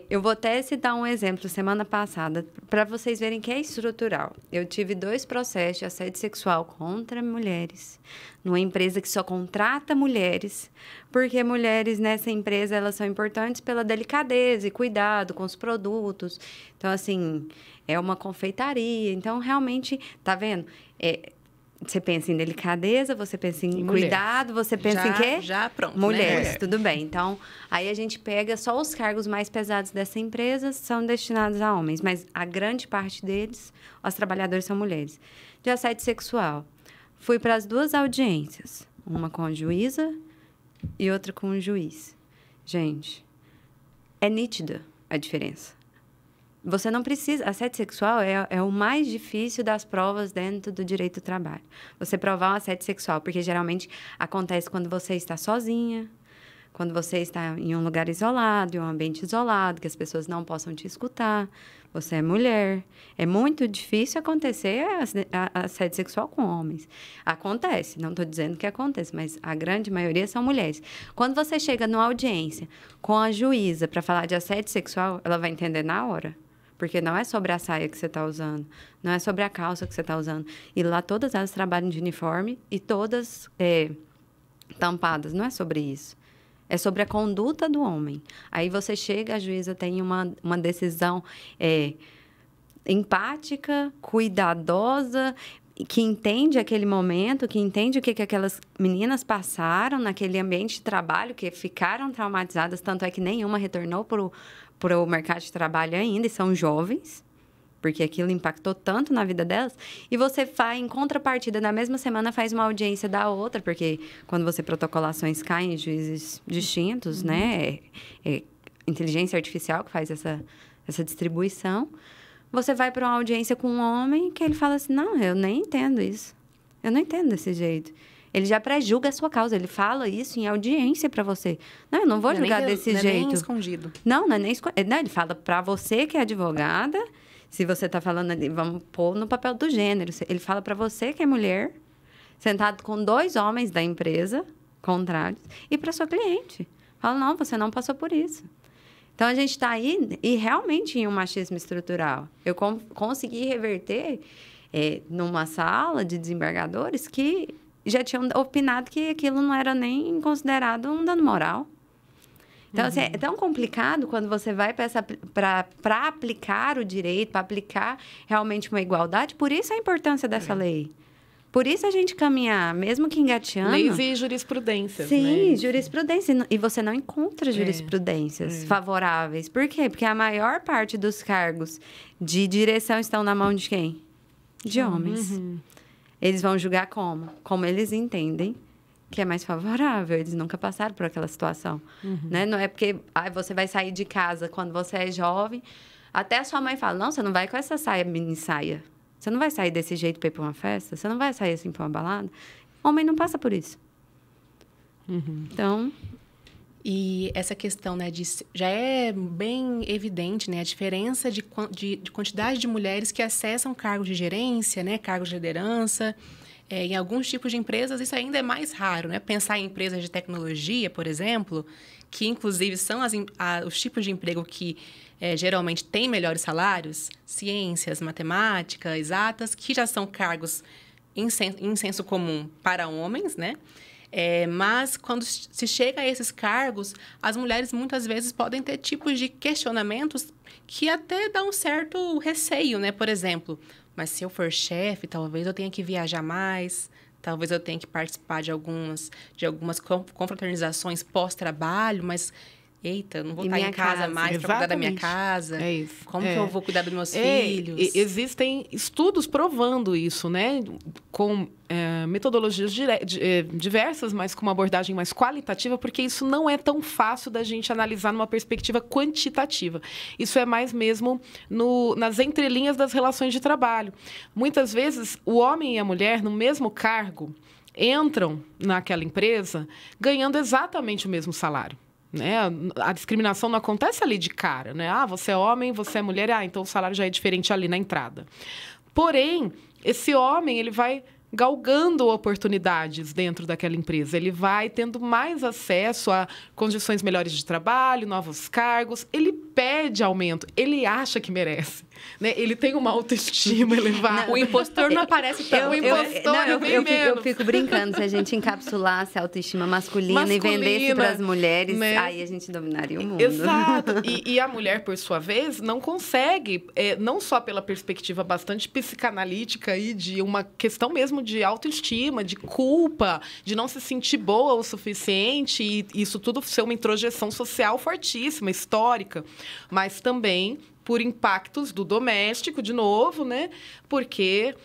eu vou até citar um exemplo semana passada, para vocês verem que é estrutural. Eu tive 2 processos de assédio sexual contra mulheres, numa empresa que só contrata mulheres, porque mulheres nessa empresa, elas são importantes pela delicadeza e cuidado com os produtos. Então, assim, é uma confeitaria. Então, realmente, tá vendo? Você pensa em delicadeza, você pensa em cuidado, você pensa em quê? Já pronto. Mulheres, né? tudo bem. Então, aí a gente pega só os cargos mais pesados dessa empresa, são destinados a homens, mas a grande parte deles, os trabalhadores são mulheres. De assédio sexual, fui para as 2 audiências, uma com a juíza e outra com o juiz. Gente, é nítida a diferença. Você não precisa... Assédio sexual é o mais difícil das provas dentro do direito do trabalho. Você provar um assédio sexual, porque geralmente acontece quando você está sozinha, quando você está em um lugar isolado, em um ambiente isolado, que as pessoas não possam te escutar. Você é mulher. É muito difícil acontecer assédio sexual com homens. Acontece, não estou dizendo que acontece, mas a grande maioria são mulheres. Quando você chega numa audiência com a juíza para falar de assédio sexual, ela vai entender na hora. Porque não é sobre a saia que você está usando, não é sobre a calça que você está usando. E lá todas elas trabalham de uniforme e todas tampadas. Não é sobre isso. É sobre a conduta do homem. Aí você chega, a juíza tem uma decisão empática, cuidadosa, que entende aquele momento, que entende o que aquelas meninas passaram naquele ambiente de trabalho, que ficaram traumatizadas, tanto é que nenhuma retornou para o mercado de trabalho ainda, e são jovens, porque aquilo impactou tanto na vida delas, e você faz, em contrapartida, na mesma semana, faz uma audiência da outra, porque quando você protocola ações, caem juízes distintos, né? É inteligência artificial que faz essa distribuição. Você vai para uma audiência com um homem que ele fala assim, não, eu nem entendo isso. Eu não entendo desse jeito. Ele já pré-julga a sua causa. Ele fala isso em audiência para você. Não, eu não vou julgar desse jeito. Não é nem escondido. Não é nem escondido. Não, ele fala para você que é advogada, se você está falando ali, vamos pôr no papel do gênero. Ele fala para você que é mulher, sentado com 2 homens da empresa, contrários, e para sua cliente. Fala, não, você não passou por isso. Então, a gente está aí e realmente em um machismo estrutural. Eu consegui reverter numa sala de desembargadores que já tinham opinado que aquilo não era nem considerado um dano moral. Então, assim, é tão complicado quando você vai para aplicar o direito, para aplicar realmente uma igualdade. Por isso a importância dessa lei. Por isso a gente caminhar, mesmo que engateando... Leis e jurisprudências, Sim, né? jurisprudência. E você não encontra jurisprudências favoráveis. Por quê? Porque a maior parte dos cargos de direção estão na mão de quem? De homens. Eles vão julgar como? Como eles entendem que é mais favorável. Eles nunca passaram por aquela situação. Né? Não é porque você vai sair de casa quando você é jovem. Até a sua mãe fala, não, você não vai com essa saia, mini saia. Você não vai sair desse jeito para ir para uma festa? Você não vai sair assim para uma balada? Homem não passa por isso. Uhum. Então... E essa questão, né, já é bem evidente, né, a diferença de quantidade de mulheres que acessam cargos de gerência, né, cargos de liderança. Em alguns tipos de empresas, isso ainda é mais raro, né? Pensar em empresas de tecnologia, por exemplo, que, inclusive, são os tipos de emprego que geralmente têm melhores salários, ciências, matemática, exatas, que já são cargos em senso comum para homens, né? Mas, quando se chega a esses cargos, as mulheres muitas vezes podem ter tipos de questionamentos que até dão um certo receio, né? Por exemplo, mas se eu for chefe, talvez eu tenha que viajar mais, talvez eu tenha que participar de algumas confraternizações pós-trabalho, mas... Eita, não vou estar em casa mais para cuidar da minha casa. É isso. Como que eu vou cuidar dos meus filhos? Existem estudos provando isso, né? Com metodologias diversas, mas com uma abordagem mais qualitativa, porque isso não é tão fácil da gente analisar numa perspectiva quantitativa. Isso é mais mesmo nas entrelinhas das relações de trabalho. Muitas vezes, o homem e a mulher, no mesmo cargo, entram naquela empresa ganhando exatamente o mesmo salário. Né? A discriminação não acontece ali de cara, né? Você é homem, você é mulher, então o salário já é diferente ali na entrada. Porém, esse homem, ele vai galgando oportunidades dentro daquela empresa. Ele vai tendo mais acesso a condições melhores de trabalho, novos cargos. Ele pede aumento. Ele acha que merece. Né? Ele tem uma autoestima elevada. O impostor não aparece tão. Eu fico brincando. Se a gente encapsulasse a autoestima masculina e vendesse para as mulheres, né? Aí a gente dominaria o mundo. Exato. E a mulher, por sua vez, não consegue, não só pela perspectiva bastante psicanalítica e de uma questão mesmo de autoestima, de culpa, de não se sentir boa o suficiente, e isso tudo ser uma introjeção social fortíssima, histórica, mas também por impactos do doméstico, de novo, né? Porque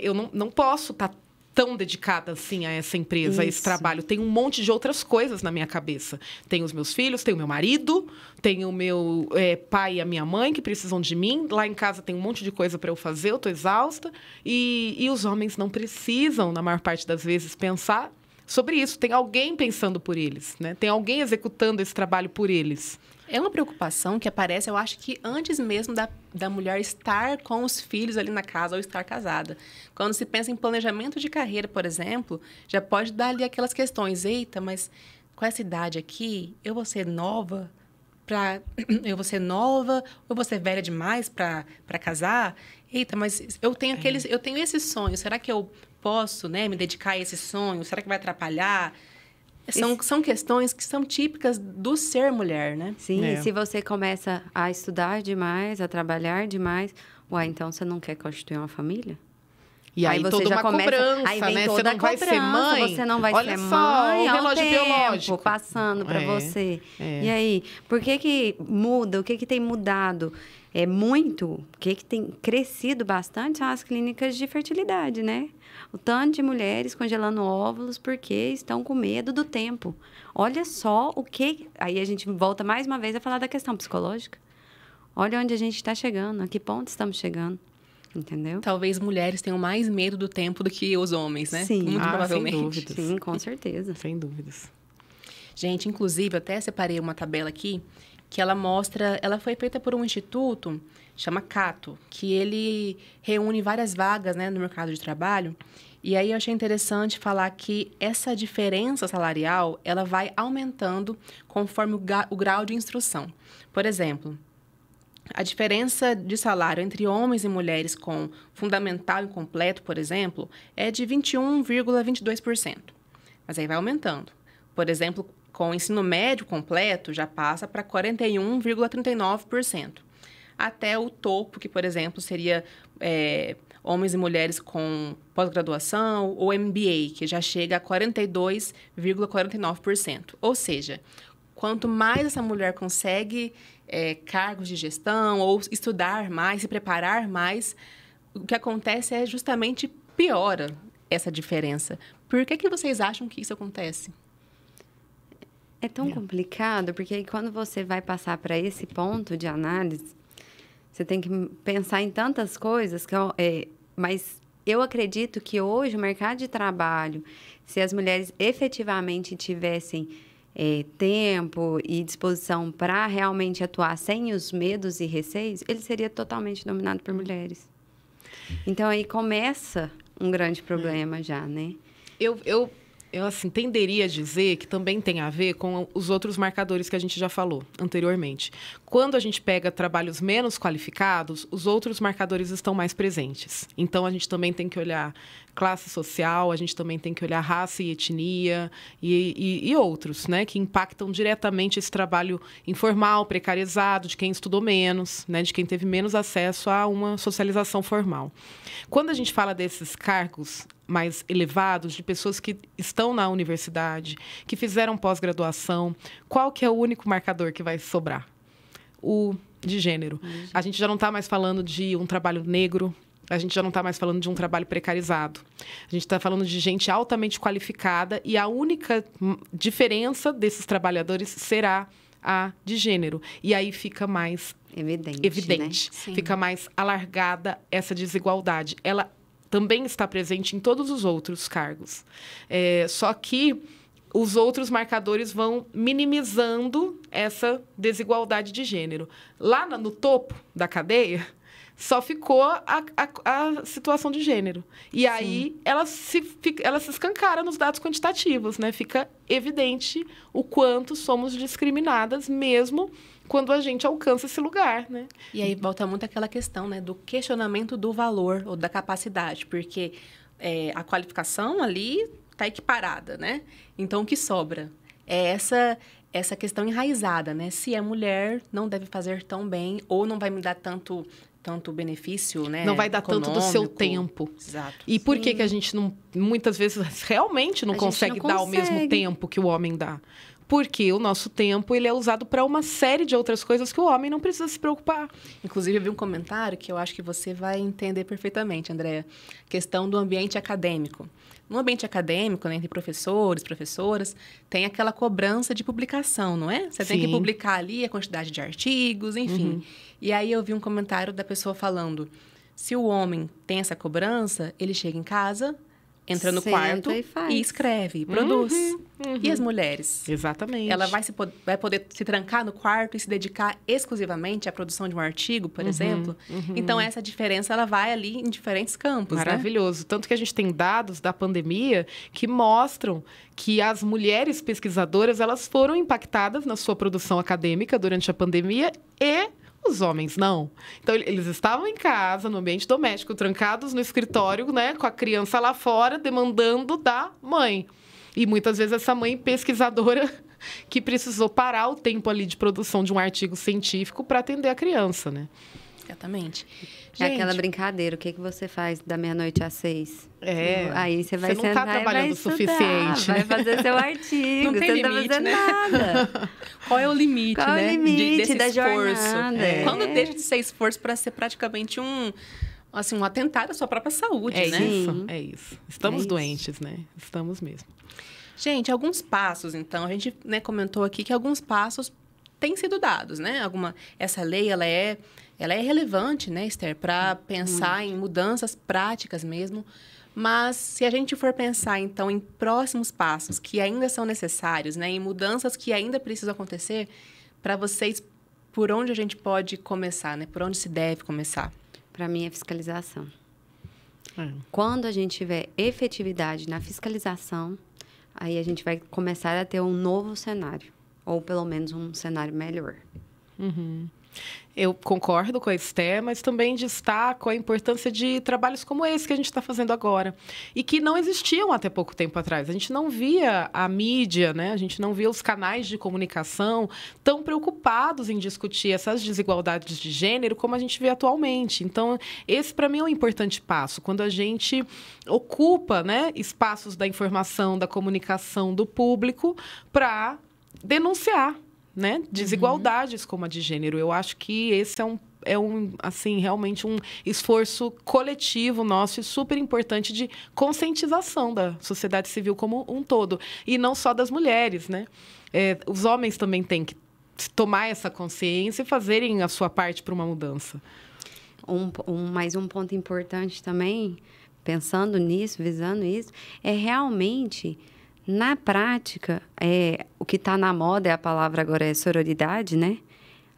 eu não posso estar tão dedicada assim a essa empresa, a esse trabalho. Tem um monte de outras coisas na minha cabeça. Tenho os meus filhos, tenho o meu marido, tenho o meu pai e a minha mãe que precisam de mim. Lá em casa tem um monte de coisa para eu fazer, eu estou exausta. E os homens não precisam, na maior parte das vezes, pensar sobre isso. Tem alguém pensando por eles, né? Tem alguém executando esse trabalho por eles. É uma preocupação que aparece, eu acho que antes mesmo da mulher estar com os filhos ali na casa ou estar casada. Quando se pensa em planejamento de carreira, por exemplo, já pode dar ali aquelas questões. Eita, mas com essa idade aqui, eu vou ser nova ou vou ser velha demais para casar? Eita, mas eu tenho esse sonho. Será que eu posso, né, me dedicar a esse sonho? Será que vai atrapalhar? São questões que são típicas do ser mulher, né? Sim, e se você começa a estudar demais, a trabalhar demais, então você não quer constituir uma família? E aí toda uma cobrança, aí vem né? Toda você não vai ser mãe. Você não vai Olha ser só, mãe, o relógio biológico passando para você. E aí, por que muda? O que tem mudado? O que tem crescido bastante são as clínicas de fertilidade, né? O tanto de mulheres congelando óvulos porque estão com medo do tempo. Olha só o que... Aí a gente volta mais uma vez a falar da questão psicológica. Olha onde a gente está chegando, a que ponto estamos chegando. Entendeu? Talvez mulheres tenham mais medo do tempo do que os homens, né? Sim. Muito provavelmente. Sem dúvidas. Sim, com certeza. Sem dúvidas. Gente, inclusive, eu até separei uma tabela aqui que ela mostra... Ela foi feita por um instituto, chama Cato, que ele reúne várias vagas, né, no mercado de trabalho. E aí eu achei interessante falar que essa diferença salarial, ela vai aumentando conforme o grau de instrução. Por exemplo, a diferença de salário entre homens e mulheres com fundamental e completo, por exemplo, é de 21,22%. Mas aí vai aumentando. Por exemplo, com o ensino médio completo, já passa para 41,39%. Até o topo, que, por exemplo, seria homens e mulheres com pós-graduação ou MBA, que já chega a 42,49%. Ou seja, quanto mais essa mulher consegue cargos de gestão ou estudar mais, se preparar mais, o que acontece é justamente piora essa diferença. Por que vocês acham que isso acontece? É tão complicado, porque aí quando você vai passar para esse ponto de análise, você tem que pensar em tantas coisas, mas eu acredito que hoje o mercado de trabalho, se as mulheres efetivamente tivessem tempo e disposição para realmente atuar sem os medos e receios, ele seria totalmente dominado por mulheres. Então, aí começa um grande problema já, né? Eu assim, tenderia a dizer que também tem a ver com os outros marcadores que a gente já falou anteriormente. Quando a gente pega trabalhos menos qualificados, os outros marcadores estão mais presentes. Então, a gente também tem que olhar classe social, a gente também tem que olhar raça e etnia e outros, né, que impactam diretamente esse trabalho informal, precarizado, de quem estudou menos, né, de quem teve menos acesso a uma socialização formal. Quando a gente fala desses cargos mais elevados, de pessoas que estão na universidade, que fizeram pós-graduação, qual que é o único marcador que vai sobrar? O de gênero. A gente já não está mais falando de um trabalho negro, a gente já não está mais falando de um trabalho precarizado. A gente está falando de gente altamente qualificada e a única diferença desses trabalhadores será a de gênero. E aí fica mais evidente. Né? Fica mais alargada essa desigualdade. Ela também está presente em todos os outros cargos. Só que os outros marcadores vão minimizando essa desigualdade de gênero. Lá no topo da cadeia, só ficou a situação de gênero. E aí, ela se escancara nos dados quantitativos, né? Fica evidente o quanto somos discriminadas, mesmo quando a gente alcança esse lugar, né? E aí volta muito aquela questão, né, do questionamento do valor ou da capacidade, porque a qualificação ali está equiparada, né? Então, o que sobra é essa questão enraizada, né? Se é mulher, não deve fazer tão bem ou não vai me dar tanto benefício, né? Não vai dar econômico. tanto do seu tempo. Exato. E por que a gente não, muitas vezes, realmente não consegue dar o mesmo tempo que o homem dá? Porque o nosso tempo ele é usado para uma série de outras coisas que o homem não precisa se preocupar. Inclusive, eu vi um comentário que eu acho que você vai entender perfeitamente, Andréa. Questão do ambiente acadêmico. No ambiente acadêmico, né, entre professores, professoras, tem aquela cobrança de publicação, não é? Você tem que publicar ali a quantidade de artigos, enfim. E aí eu vi um comentário da pessoa falando, se o homem tem essa cobrança, ele chega em casa, entra no quarto e escreve, produz. E as mulheres? Exatamente. Ela vai poder se trancar no quarto e se dedicar exclusivamente à produção de um artigo, por exemplo? Então, essa diferença, ela vai ali em diferentes campos, Maravilhoso. Né? Tanto que a gente tem dados da pandemia que mostram que as mulheres pesquisadoras, elas foram impactadas na sua produção acadêmica durante a pandemia e os homens não. Então, eles estavam em casa, no ambiente doméstico, trancados no escritório, né, com a criança lá fora, demandando da mãe. E muitas vezes essa mãe pesquisadora que precisou parar o tempo ali de produção de um artigo científico para atender a criança, né? Exatamente. É aquela brincadeira, o que você faz da meia-noite às 6? Aí você vai sentar. Você não está trabalhando o suficiente. Vai fazer seu artigo, não tem você limite, não está fazendo né? nada. Qual é o limite, Qual né? É o limite desse da esforço? jornada? Quando deixa de ser esforço para ser praticamente um atentado à sua própria saúde, né? É isso. Estamos doentes, né? Estamos mesmo. Gente, alguns passos, então, a gente, né, comentou aqui que alguns passos têm sido dados, né? Essa lei, ela é relevante, né, Esther, para pensar em mudanças práticas mesmo. Mas, se a gente for pensar, então, em próximos passos que ainda são necessários, né, em mudanças que ainda precisam acontecer, para vocês, por onde a gente pode começar, né? Por onde se deve começar? Para mim, é fiscalização. Quando a gente tiver efetividade na fiscalização, aí a gente vai começar a ter um novo cenário, ou pelo menos um cenário melhor. Eu concordo com a Esther, mas também destaco a importância de trabalhos como esse que a gente está fazendo agora. E que não existiam até pouco tempo atrás. A gente não via a mídia, né? A gente não via os canais de comunicação tão preocupados em discutir essas desigualdades de gênero como a gente vê atualmente. Então, esse, para mim, é um importante passo. Quando a gente ocupa, né, espaços da informação, da comunicação do público para denunciar, né, desigualdades como a de gênero. Eu acho que esse assim, realmente um esforço coletivo nosso e super importante de conscientização da sociedade civil como um todo. E não só das mulheres, né? Os homens também têm que tomar essa consciência e fazerem a sua parte para uma mudança. Mais um ponto importante também, pensando nisso, visando isso, é realmente, na prática, o que está na moda, a palavra agora é sororidade, né?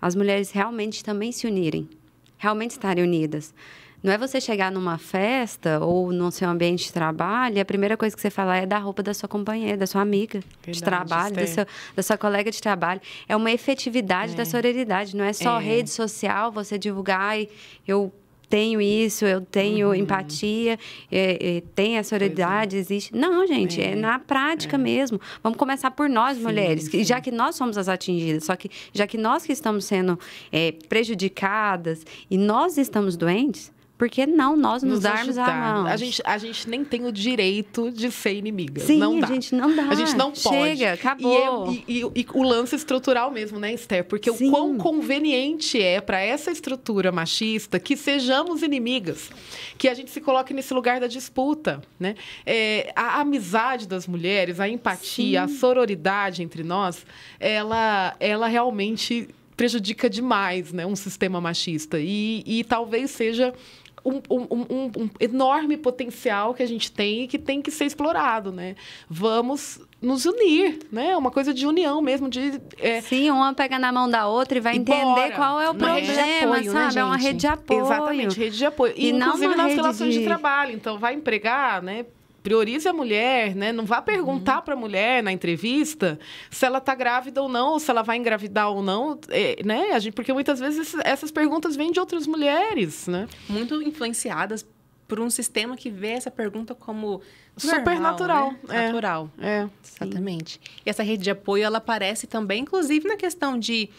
As mulheres realmente também se unirem, realmente estarem unidas. Não é você chegar numa festa ou no seu ambiente de trabalho e a primeira coisa que você fala é da roupa da sua companheira, da sua amiga de trabalho, da sua colega de trabalho. É uma efetividade da sororidade, não é só rede social, você divulgar, ai, eu tenho isso, eu tenho empatia, tem a sororidade, existe. Não, gente, é na prática mesmo. Vamos começar por nós, mulheres, já que nós somos as atingidas, só que já que nós que estamos sendo prejudicadas e nós estamos doentes, por que não nós nos darmos a mão? A gente nem tem o direito de ser inimiga. Sim, não dá. A gente não dá. A gente não pode. Chega, acabou. E o lance estrutural mesmo, né, Esther? Porque o quão conveniente é para essa estrutura machista que sejamos inimigas, que a gente se coloque nesse lugar da disputa, né? A amizade das mulheres, a empatia, a sororidade entre nós, ela realmente prejudica demais, né, um sistema machista. E talvez seja um enorme potencial que a gente tem e que tem que ser explorado, né? Vamos nos unir, né? Uma coisa de união mesmo, Sim, uma pega na mão da outra e vai entender qual é o problema, apoio, sabe? Né, é uma rede de apoio. Exatamente, rede de apoio. E inclusive nas relações de trabalho. Então, vai empregar, né? Priorize a mulher, né? Não vá perguntar para a mulher na entrevista se ela está grávida ou não, ou se ela vai engravidar ou não, né? Porque muitas vezes essas perguntas vêm de outras mulheres, né? Muito influenciadas por um sistema que vê essa pergunta como super natural, né? Natural. Exatamente. E essa rede de apoio, ela aparece também, inclusive, na questão de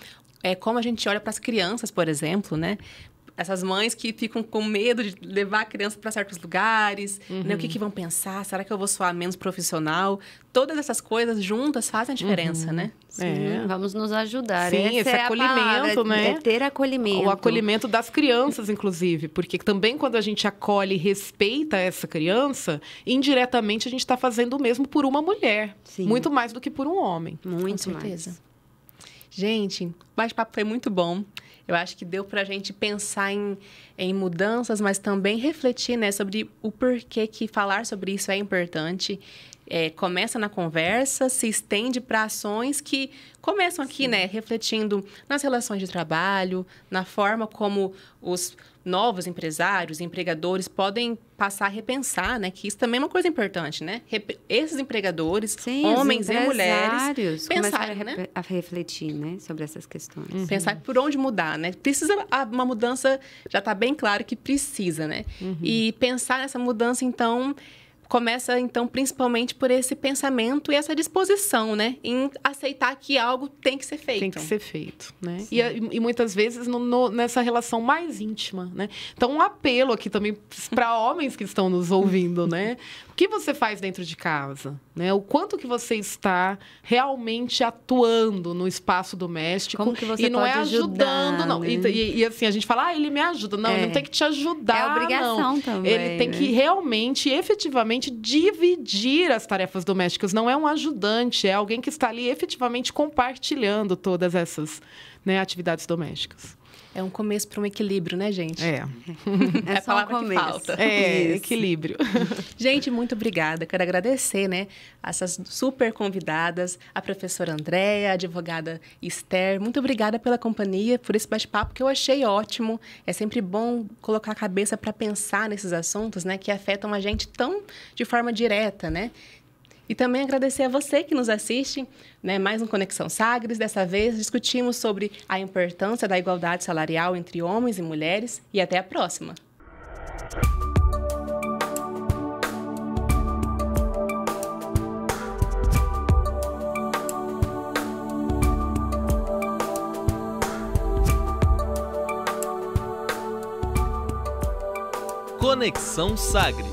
como a gente olha para as crianças, por exemplo, né? Essas mães que ficam com medo de levar a criança para certos lugares, né? O que vão pensar? Será que eu vou soar menos profissional? Todas essas coisas juntas fazem a diferença, né? Sim, vamos nos ajudar. Sim, esse acolhimento, né? É ter acolhimento. O acolhimento das crianças, inclusive. Porque também quando a gente acolhe e respeita essa criança, indiretamente a gente está fazendo o mesmo por uma mulher. Sim. Muito mais do que por um homem. Muito Com certeza. mais. Gente, o bate-papo foi muito bom. Eu acho que deu para a gente pensar em mudanças, mas também refletir, né, sobre o porquê que falar sobre isso é importante. Começa na conversa, se estende para ações que começam aqui, né, refletindo nas relações de trabalho, na forma como os novos empresários, empregadores podem passar a repensar, né, que isso também é uma coisa importante, né? Esses empregadores, homens e mulheres, pensarem, né, a refletir, né, sobre essas questões. Pensar por onde mudar, né? Precisa uma mudança, já está bem claro que precisa, né? E pensar nessa mudança, então, começa, então, principalmente por esse pensamento e essa disposição, né? Em aceitar que algo tem que ser feito. Tem que ser feito, né? E muitas vezes nessa relação mais íntima, né? Então, um apelo aqui também para homens que estão nos ouvindo, né? O que você faz dentro de casa, né? O quanto que você está realmente atuando no espaço doméstico. Como que você e não pode é ajudando, ajudar, não. Né? E assim, a gente fala, ele me ajuda. Não, ele não tem que te ajudar, é obrigação não. Também, ele tem que realmente, efetivamente, dividir as tarefas domésticas. Não é um ajudante, é alguém que está ali efetivamente compartilhando todas essas, né, atividades domésticas. É um começo para um equilíbrio, né, gente? É a palavra que falta. Equilíbrio. Gente, muito obrigada. Quero agradecer, né, essas super convidadas, a professora Andréa, a advogada Esther. Muito obrigada pela companhia, por esse bate-papo que eu achei ótimo. É sempre bom colocar a cabeça para pensar nesses assuntos, né, que afetam a gente tão de forma direta, né? E também agradecer a você que nos assiste, né? Mais um Conexão Sagres. Dessa vez, discutimos sobre a importância da igualdade salarial entre homens e mulheres. E até a próxima! Conexão Sagres.